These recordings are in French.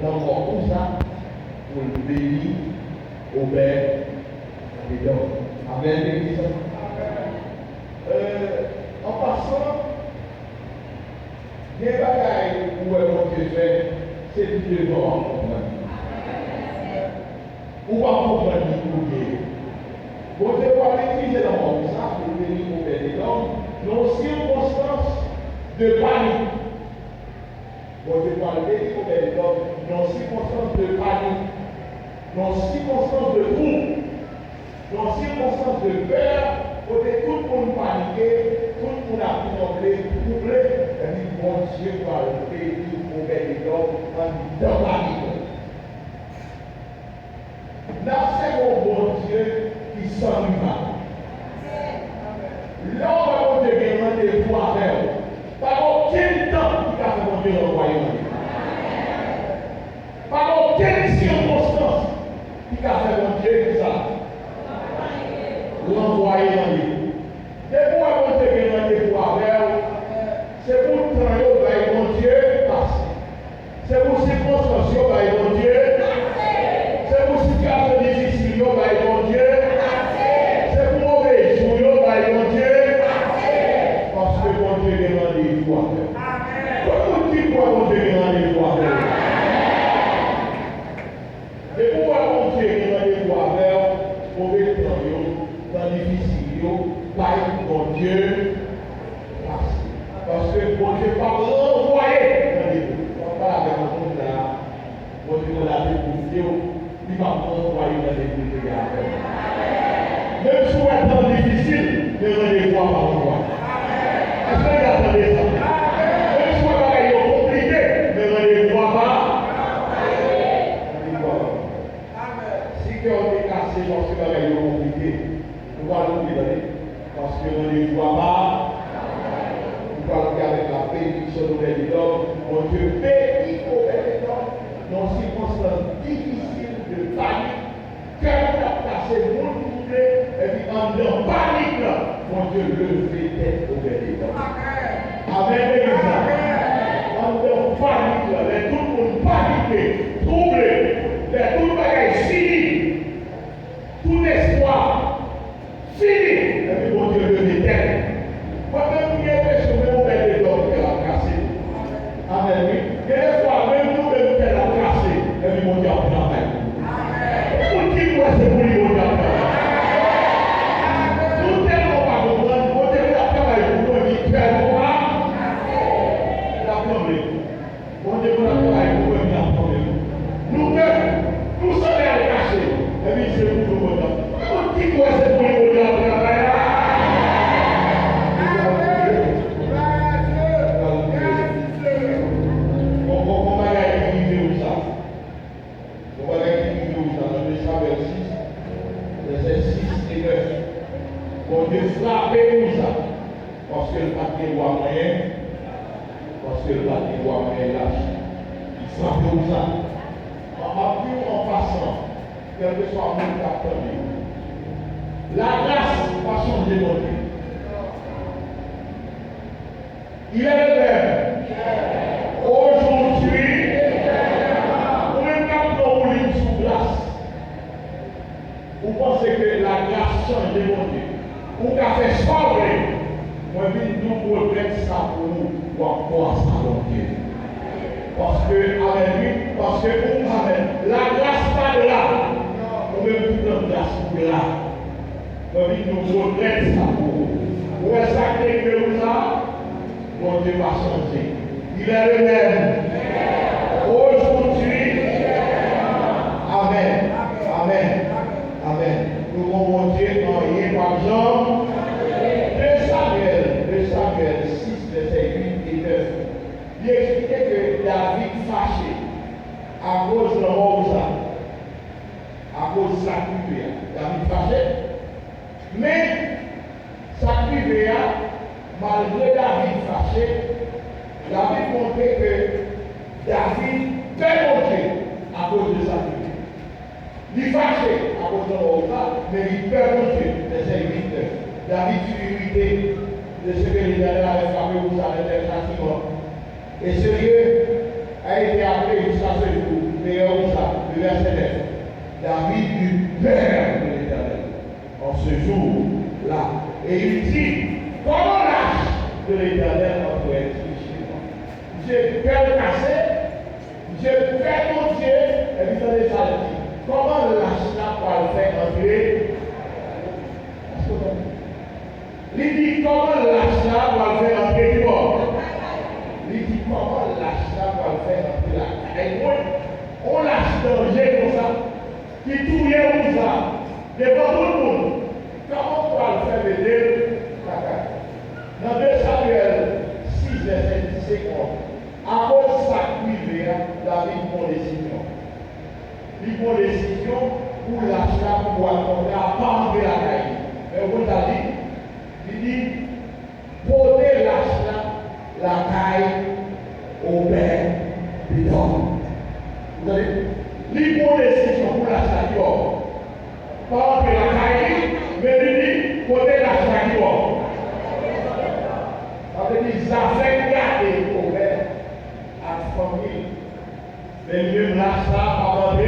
l'encore comme ça, pour le bénir, obéir, et donc, Amen, l'église. En passant, des bagailles où mon Dieu fait, c'est tout devant en comprendre. Ou pas comprendre pour Dieu. Bon Dieu va utiliser dans mon ça pour bénir obéir, et donc, dans circonstances de panique. Bon Dieu va bénir obéir, donc, dans circonstances de panique, dans circonstances de trouble, dans circonstances de peur, où tout le monde paniqué, tout le monde a tremblé, troublé, et dit bon Dieu va le bénir obéir, donc, dans la vie. Là, c'est mon bon Dieu qui s'en va. Là, on va te demander fois avec vous. Par aucun temps qui a fait mon Dieu l'envoyer. Par aucune circonstance qui a fait mon Dieu ça. L'envoyer dans lui. Des fois, on te demander fois avec vous. C'est pour le temps que mon Dieu passe. C'est pour circonstances que mon Dieu. C'est pour situation difficile que mon Dieu. C'est pour mauvais jour que mon Dieu. Parce que mon Dieu demande une fois. Comment dis-moi mon Dieu demande une fois? Et pourquoi mon Dieu demande une fois mauvais temps, dans difficile, par mon Dieu. Parce que mon Dieu va renvoyer dans les bouts. On parle avec mon monde là. Mon Dieu l'a fait pour Dieu. Il va renvoyer dans les bouts de gars. Même si c'est un temps difficile, ne rendez-vous pas par moi. Est-ce que vous attendez ça? Même si c'est compliqué, ne rendez-vous pas. Si on est cassé parce que c'est compliqué, nous allons l'oublier. Parce que ne rendez-vous pas. Nous allons avec la bénédiction de l'homme. Mon Dieu bénit au bel homme dans des circonstances difficiles de panique. Quand on a placé mon troublé, et puis en dedans panique, mon Dieu levé tête au bel homme. Amen. En dedans panique, tout le monde paniqué, troublé, tout le monde fini, tout espoir fini, et puis mon Dieu levé tête. Moi-même, il y a des choses où bel homme qui a cassé. Amen. Et des fois, même nous, même qui a cassé, et puis mon Dieu a travaillé. Pour qui moi c'est pour lui mon Dieu a travaillé? Nous tellement pas comprendre, mon Dieu a travaillé pour nous, il fait moi. Il a tombé. Mon Dieu a travaillé pour nous, il a tombé. Nous-mêmes, nous sommes à cacher, et puis c'est pour nous mon Dieu. Pour qui moi c'est pour lui mon Dieu a travaillé? On peut frapper nous ça. Parce que le papier doit moyen. Parce que le papier doit moyen lâche. Il frappe nous ça. En passant, quel que soit mon cas, la grâce va changer mon Dieu. Il est le même. Aujourd'hui, pour même quand on roule sous glace, vous pensez que la grâce change mon Dieu. Pour qu'à faire sombrer, moi je nous regrette ça pour nous, pour encore ça mon Dieu. Parce que, amen, parce que pour amen, la grâce pas de là. Nous même toute notre grâce pour de là. Moi je nous regrette ça pour vous. Où est-ce que nous ça? Mon Dieu va changer. Il est le même. Aujourd'hui, amen, amen, amen. Nous mon Dieu en rien par exemple. 2 Samuel 6, versets 8 et 9. Il expliquait que David fâché à cause de Rosa, à cause de sa prière. David fâché. Mais sa prière, malgré David fâché, David montrait que David fait monter à cause de sa prière. Il fâché à cause de Rosa, mais il fait monter, verset 8 9. David fut irrité de ce que l'Éternel avait frappé pour sa châtiment. Et ce lieu a été appelé jusqu'à ce jour verset 9. David eut peur de l'Éternel en ce jour-là. Et il dit, comment lâche de l'Éternel entre être chez moi? J'ai peur de casser, j'ai peur mon Dieu, et puis ça dit, comment lâche là pour le faire entrer? Il dit, comment lâche là pour le faire entrer du bord? Il dit, comment lâche là pour le faire entrer là? Et moi, on lâche danger comme ça, qui touille comme ça, devant tout le monde. Comment on va le faire aider? Dans 2 Samuel 6, verset 17, à cause de sa cuivre, David prend décision. Il prend décision pour lâcher pour attendre à pas enlever la caille. Mais vous avez dit, il dit, porter la caille au père de l'homme. Vous avez dit, il prend décision pour lâcher dehors. Pas enlever la caille, mais il dit, porter lâcher dehors. Avec les affaires gardées au père, à la famille, mais mieux lâcher ça avant de.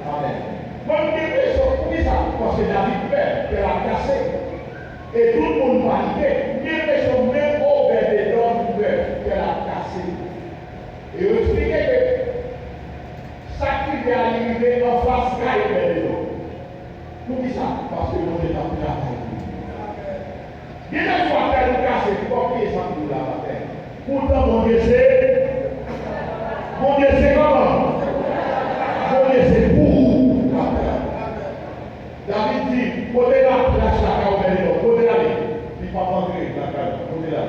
Amen. Moi, je dis ça, parce que David père, qu'elle a cassé. Et tout le monde paniquait. Je dis même au père de l'homme qu'elle a cassé. Et je expliquais que ça qui est arrivé en face de l'homme. Pour qui ça? Parce que l'on est en train de. Il y a des fois qu'elle nous casse, il faut qu'il y ait ça pour la matin. Pourtant, mon Dieu, c'est comment? Mon Dieu, c'est pour vous. David dit, côté là, lâche la caille au bel de côté là, il ne va pas rentrer la caille, côté là.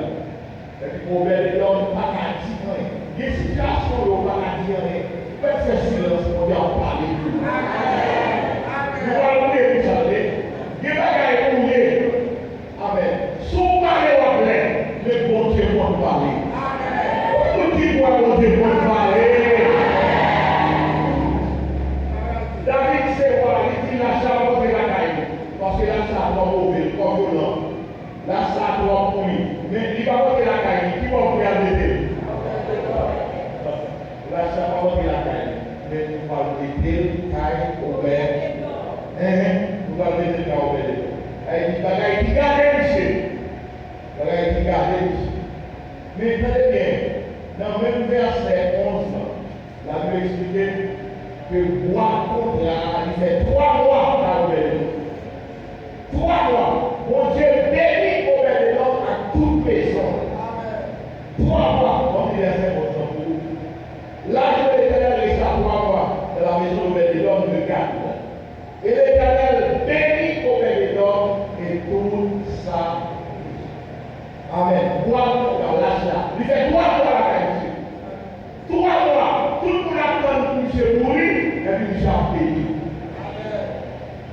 Et puis, au bel de l'homme, pas qu'à dire rien. Il y a des situations où on ne va pas dire rien. Faites ce silence, on va en parler. Nous allons vous chanter. Il y a des bagailles pour vous. Amen. Sous parler au plein, le bon Dieu va nous parler. Tout qui voit bon Dieu va nous parler. David sait voilà, il dit la charge de la caille. Parce que là, ça doit mourir, comme violent. Là, ça doit mourir. Mais il va porter la caille. Qui va mourir à l'été? Là, ça va porter la caille. Mais il va l'été, caille, au vert. Nous allons l'été, caille, au vert. Il dit, bagaille qui garde monsieur. Bagaille qui garde monsieur. Mais tenez bien, dans le même verset 11, la Bible explique que bois contre il fait 3 mois dans le bébé. 3 mois. Mon Dieu bénit au bébé à toute maison. 3 mois, comme il est fait pour vous. L'âge de l'Éternel resta 3 mois dans la maison de bébé de garde. Et l'Éternel bénit au bébé et toute sa. Amen. Bois dans l'âge là. Il fait 3 mois la qualité. 3 mois. Tout le monde attend pour monsieur mourir et puis monsieur a payé.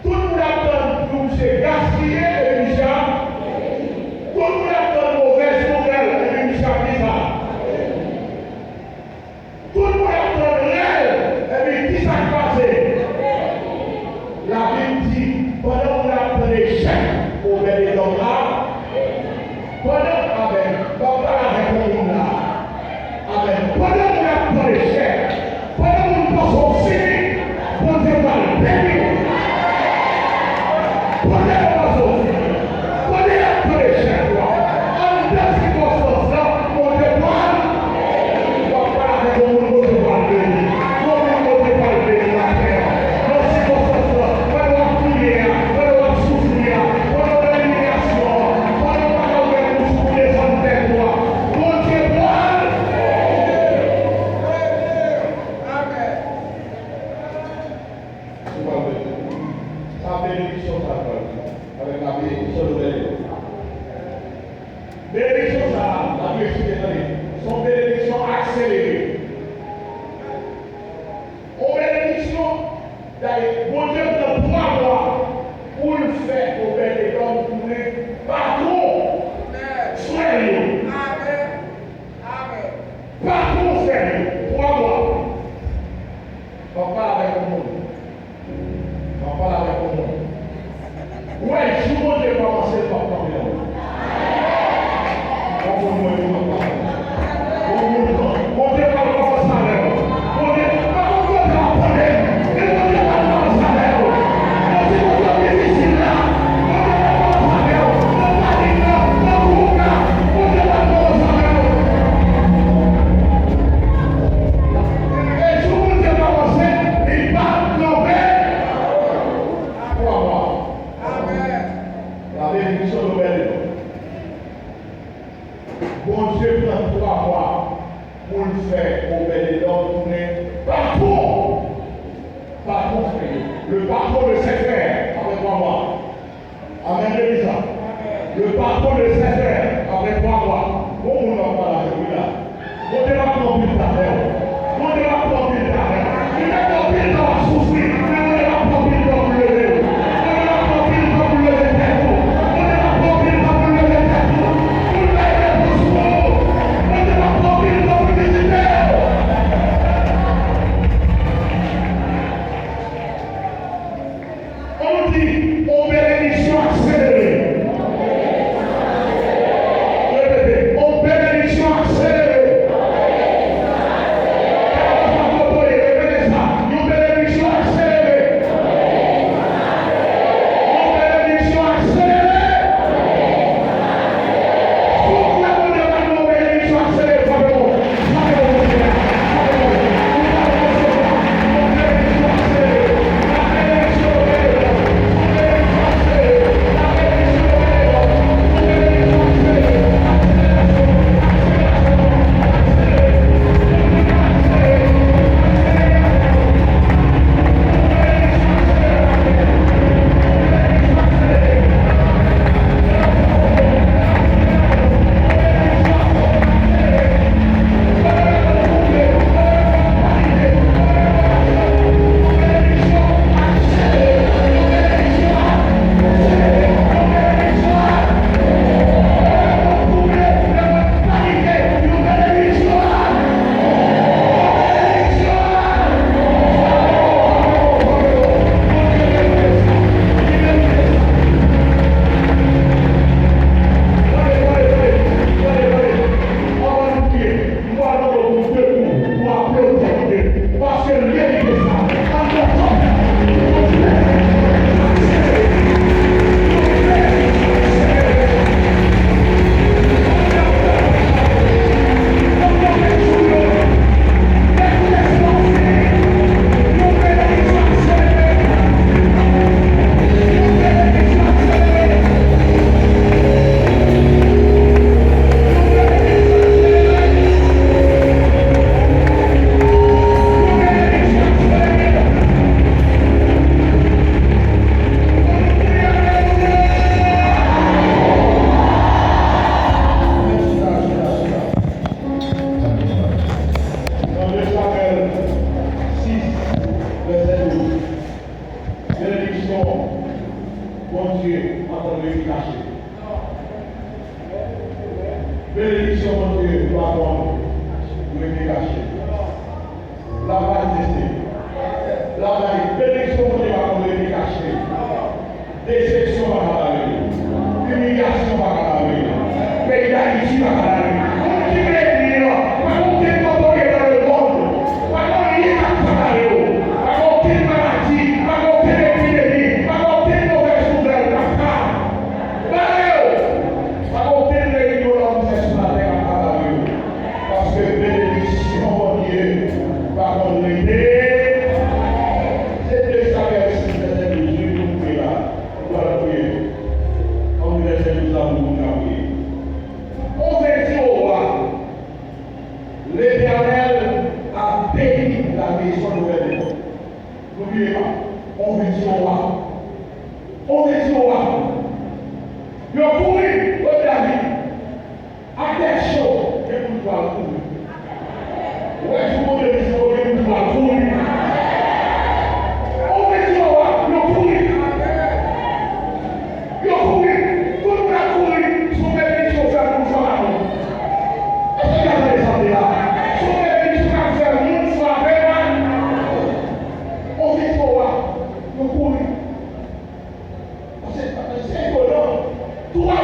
Tout le monde attend pour monsieur gaspiller et puis monsieur a payé. Tout le monde attend mauvaise nouvelle et puis monsieur a payé ça. Tout le monde attend réel et puis qui s'est passé? La Bible dit, pendant qu'on attend les chèques au bébé d'homme là, pendant, amen, papa avec mon là, amen, pendant qu'on attend les chèques, pendant qu'on passe au ciné, pour Dieu va le bénir. Pendant qu'on passe au Après le 16 heures, après 3 mois, on ne va pas la là. On ne va pas plus tard. On ne va pas plus tard. Il n'y a pas plus tard à souffrir. Mais on ne va pas plus tard pour lever. On ne va pas plus tard pour lever tête. On ne va pas plus tard pour lever tête. Pour lever pour soi. On ne va pas plus tard pour visiter. On dit, on met l'émission accélérée. Bénédiction, mon Dieu, doit avoir le caché. La majesté, la bénédiction, mon Dieu, va le caché. Déception va arriver. Humiliation va arriver. Pays d'Haïti va arriver. Continuez à dire, pas compter dans le monde. Pas compter dans le monde. Pas compter maladie. Pas compter l'épidémie. Pas compter mauvaise nouvelle. Pas compter l'ignorance sur la terre. Parce que bénédiction, mon Dieu, va nous aider. C'est de ça que c'est de Jésus nous prie là. On doit le prier. On nous laisse nous avons prier. On veut dire au roi, l'Éternel a béni la maison de l'Éternel. N'oubliez pas, on veut dire au roi. On veut dire au roi. Il a couru au David. À terre chaude, et nous doit courir. Ouais, je vous dis, nous doit courir. On veut dire au roi, il a couru. Il a couru. Tout le monde a couru. Sous mes bénédictions, faire nous faire la main. Est-ce que vous avez les là? Sous mes bénédictions, faire nous faire la main. On veut dire au roi, il a couru. C'est étonnant. Toi,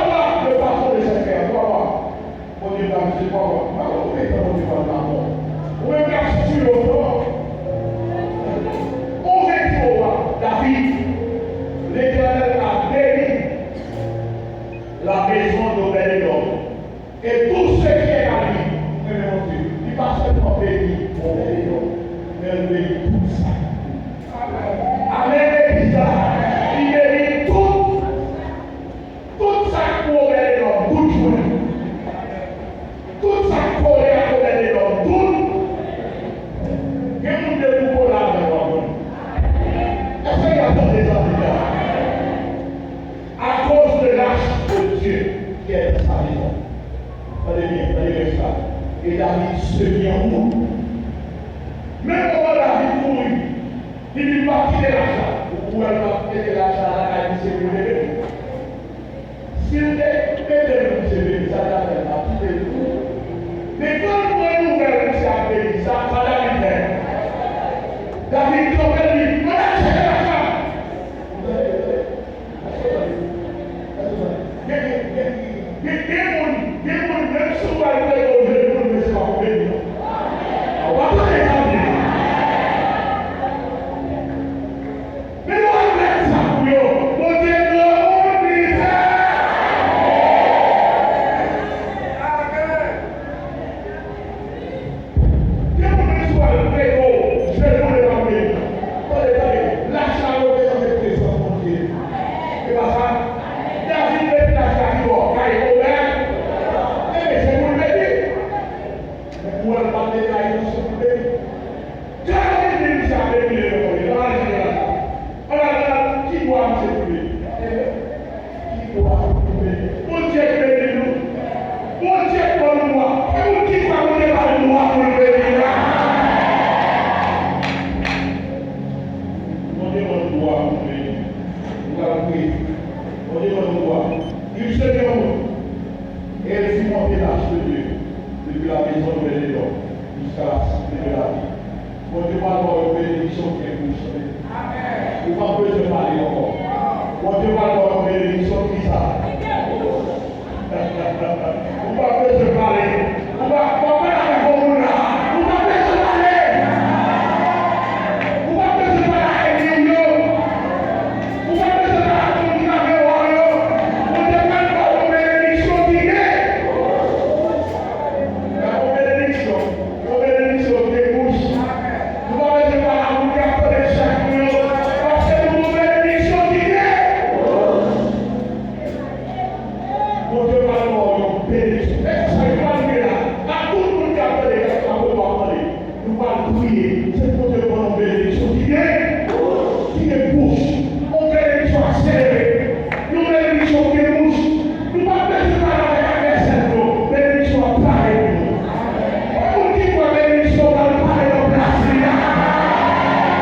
le patron de cette terre, toi, on dit, c'est pas moi. Même au moment de la vie pourrie, il ne va pas quitter l'achat. Ou elle va quitter l'achat à la discipline. S'il est aidé de nous, ça va faire la quitter tout. Mais quand nous voyons vers le service, ça va la faire. David Tobel dit, voilà, c'est l'achat. Même souvent, il fait au jeu pour me faire bénir. On va pas les amener. Mais on va faire ça pour eux. On dit que on disait. Dieu me soit le très haut. Je vais vous le rappeler. Attendez, l'achat de cette présence, mon Dieu. C'est pas ça. David met l'achat qui va. Car il est ouvert. C'est pour le bébé. Mais pour le parler, il y a une chose. Qui doit me sécuriser? Qui doit me sécuriser? Mon Dieu bénit nous. Mon Dieu donne moi. Et vous qui va me donner la loi pour le bénir? Mon Dieu donne loi pour le bénir. Vous allez prier. Mon Dieu donne loi. Il se met en haut. Et elle fit monter l'âge de Dieu depuis la maison de Bénédor jusqu'à la cité de la vie. Mon Dieu va avoir une bénédiction qui est bouche. Vous n'avez pas besoin de parler encore. Mon Dieu va avoir une bénédiction qui s'arrête. Vous n'avez pas besoin de parler. Vous n'avez pas besoin de parler. Vous n'avez pas besoin de parler. Vous n'avez pas besoin de parler. Vous n'avez pas besoin de parler. Mon Dieu va avoir une bénédiction qui est. Une bénédiction qui est bouche. Vous n'avez pas besoin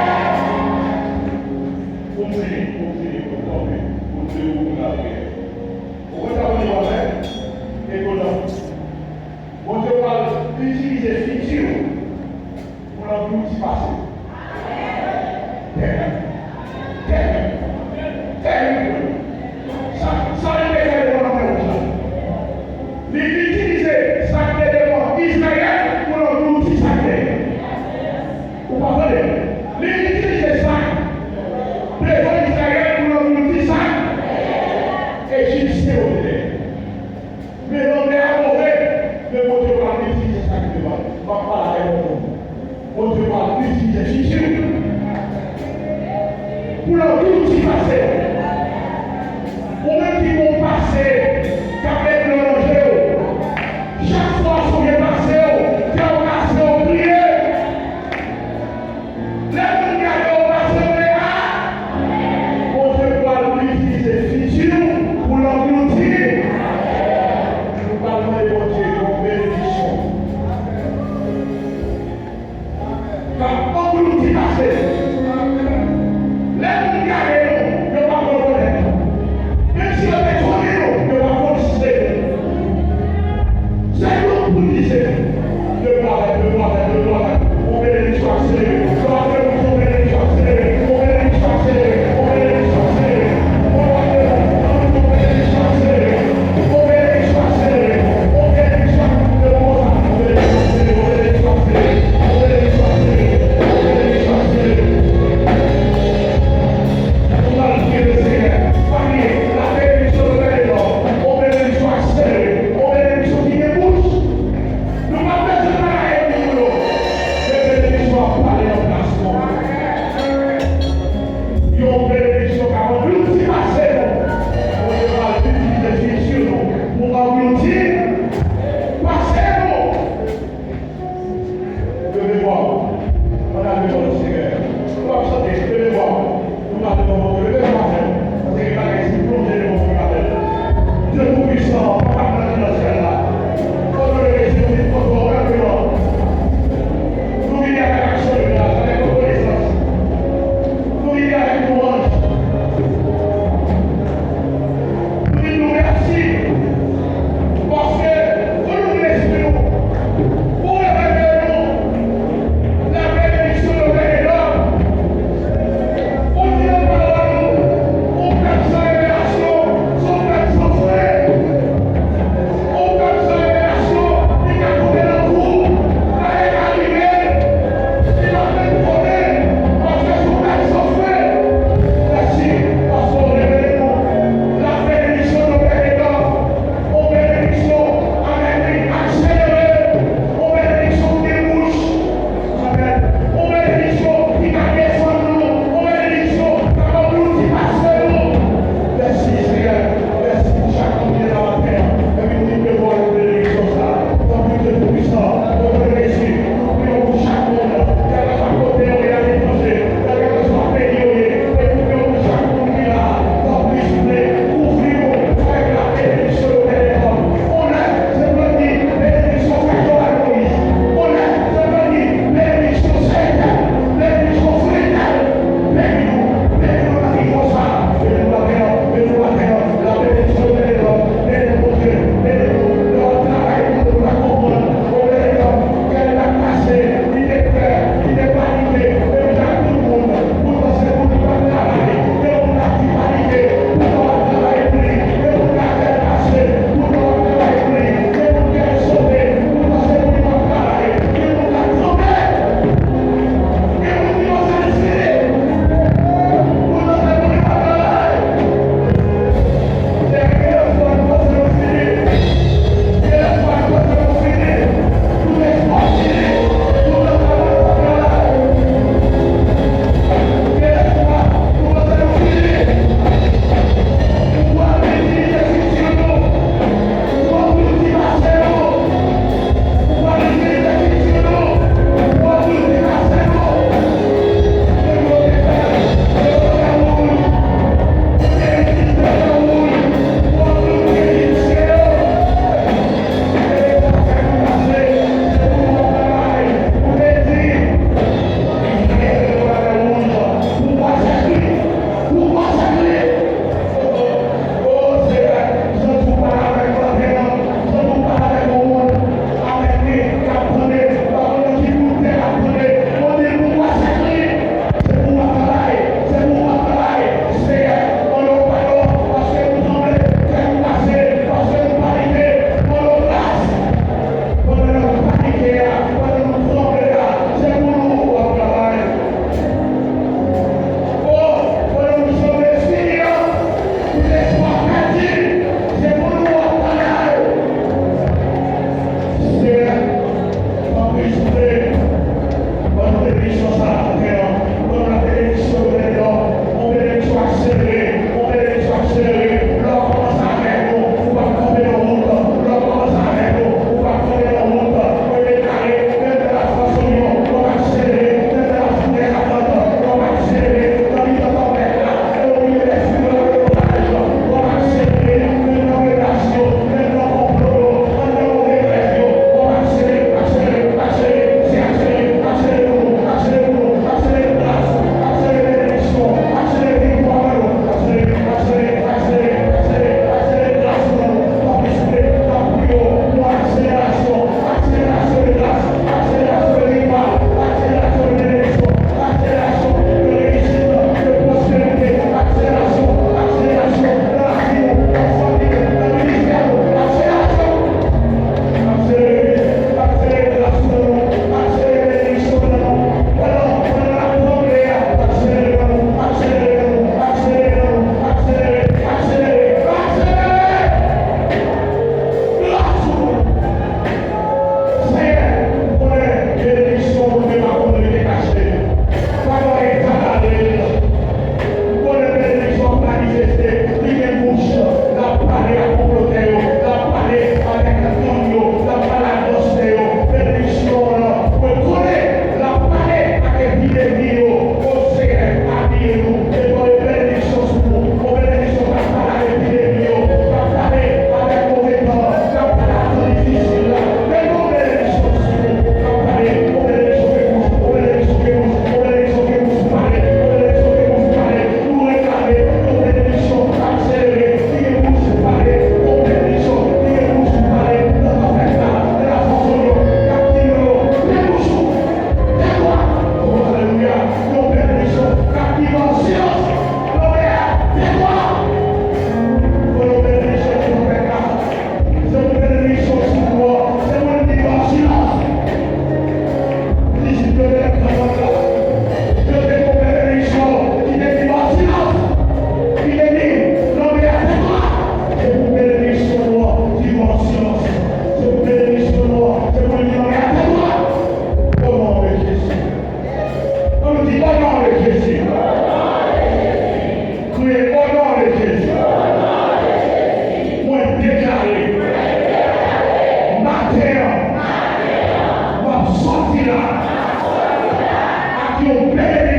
de parler. Vous n'avez pas besoin de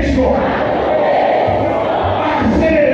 bénédiction. Accélérez.